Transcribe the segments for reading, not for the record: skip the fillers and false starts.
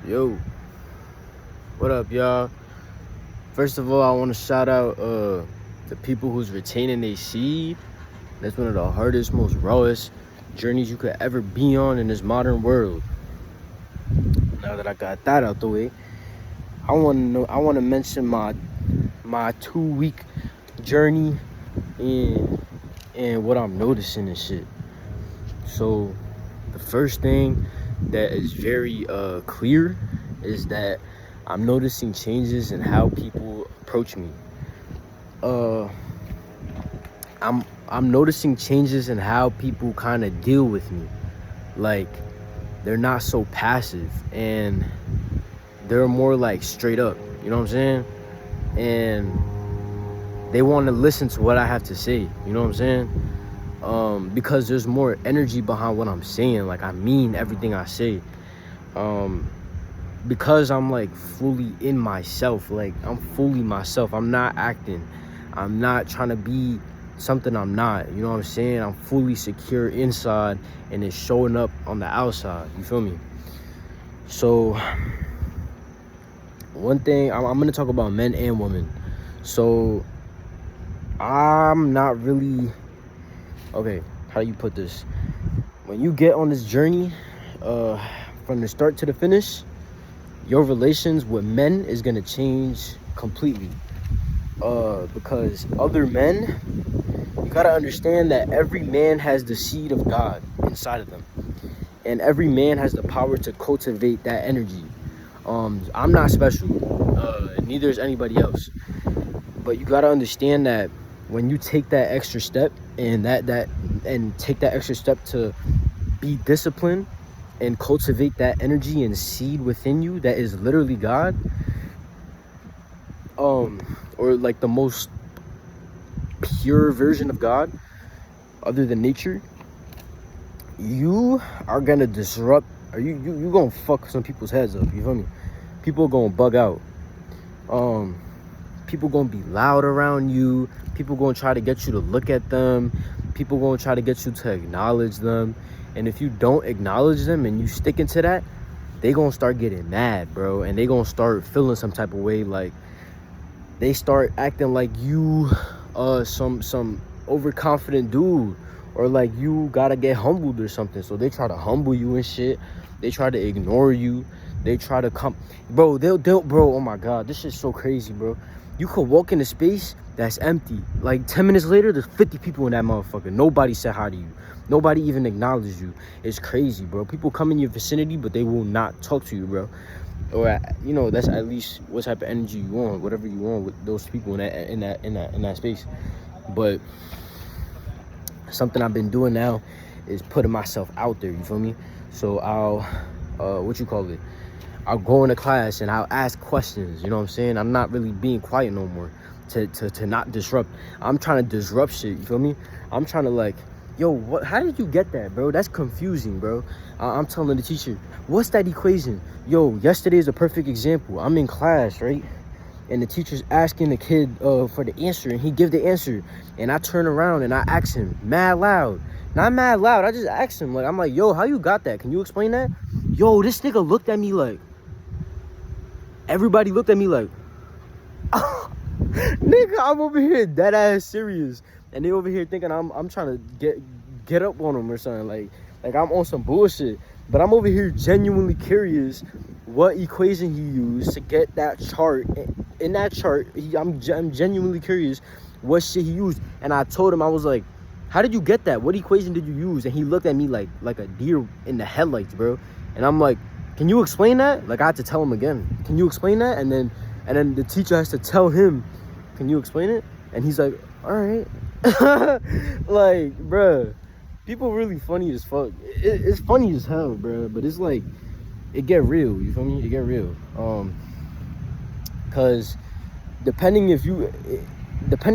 Yo, what up, y'all? First of all, I want to shout out the people who's retaining their seed. That's one of the hardest, most rawest journeys you could ever be on in this modern world. Now that I got that out the way, I want to mention my 2 week journey and what I'm noticing and shit. So, the first thing that is very clear is that I'm noticing changes in how people approach me. I'm noticing changes in how people kind of deal with me. Like, they're not so passive and they're more like straight up. You know what I'm saying? And they want to listen to what I have to say. You know what I'm saying? Because there's more energy behind what I'm saying. Like, I mean everything I say. Because I'm like fully in myself. Like, I'm fully myself. I'm not acting. I'm not trying to be something I'm not. You know what I'm saying? I'm fully secure inside and it's showing up on the outside. You feel me? So one thing, I'm gonna talk about men and women. So I'm not really, okay, how do you put this? When you get on this journey, from the start to the finish, your relations with men is gonna change completely. Because other men, you gotta understand that every man has the seed of God inside of them, and every man has the power to cultivate that energy. I'm not special, neither is anybody else. But you gotta understand that when you take that extra step and take that extra step to be disciplined and cultivate that energy and seed within you that is literally God, or like the most pure version of God other than nature, you are gonna disrupt, or you gonna fuck some people's heads up. You feel me? People gonna bug out. People gonna be loud around you. People gonna try to get you to look at them. People gonna try to get you to acknowledge them. And if you don't acknowledge them and you stick into that, they gonna start getting mad, bro. And they gonna start feeling some type of way. Like, they start acting like you some overconfident dude, or like you gotta get humbled or something. So they try to humble you and shit. They try to ignore you. They try to come, bro. They'll bro. Oh my god, this shit's so crazy, bro. You could walk in a space that's empty. Like 10 minutes later, there's 50 people in that motherfucker. Nobody said hi to you. Nobody even acknowledged you. It's crazy, bro. People come in your vicinity, but they will not talk to you, bro. Or, you know, that's at least what type of energy you want, whatever you want with those people in that space. But something I've been doing now is putting myself out there. You feel me? So I'll I'll go into class and I'll ask questions. You know what I'm saying? I'm not really being quiet no more to not disrupt. I'm trying to disrupt shit. You feel me? I'm trying to, like, yo, what? How did you get that, bro? That's confusing, bro. I'm telling the teacher, what's that equation? Yo, yesterday is a perfect example. I'm in class, right? And the teacher's asking the kid for the answer, and he give the answer. And I turn around and I ask him mad loud. Not mad loud, I just asked him. Like, I'm like, yo, how you got that? Can you explain that? Yo, this nigga looked at me like, everybody looked at me like, nigga, I'm over here dead ass serious. And they over here thinking I'm trying to get up on them or something. Like I'm on some bullshit. But I'm over here genuinely curious what equation he used to get that chart. In that chart, I'm genuinely curious what shit he used. And I told him, I was like, how did you get that? What equation did you use? And he looked at me like a deer in the headlights, bro. And I'm like, can you explain that? Like, I had to tell him again, can you explain that? And then the teacher has to tell him, can you explain it? And he's like, all right. Like, bruh, people really funny as fuck. It's funny as hell, bruh. But it's like, it get real. You feel me? It get real. Cause depending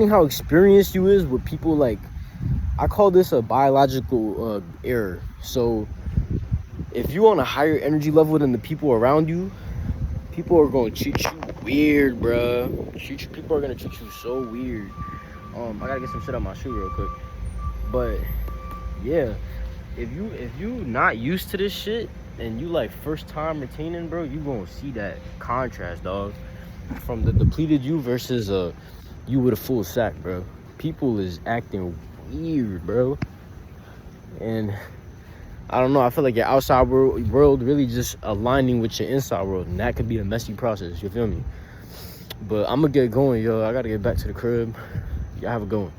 how experienced you is with people, like, I call this a biological error. So if you on a higher energy level than the people around you, people are gonna treat you weird, bruh. People are gonna treat you so weird. I gotta get some shit on my shoe real quick. But yeah, if you not used to this shit, and you like first time retaining, bro, you gonna see that contrast, dog, from the depleted you versus you with a full sack, bro. People is acting weird, bro. And I don't know, I feel like your outside world really just aligning with your inside world, and that could be a messy process, you feel me? But I'm gonna get going, yo. I gotta get back to the crib. Y'all have a good one.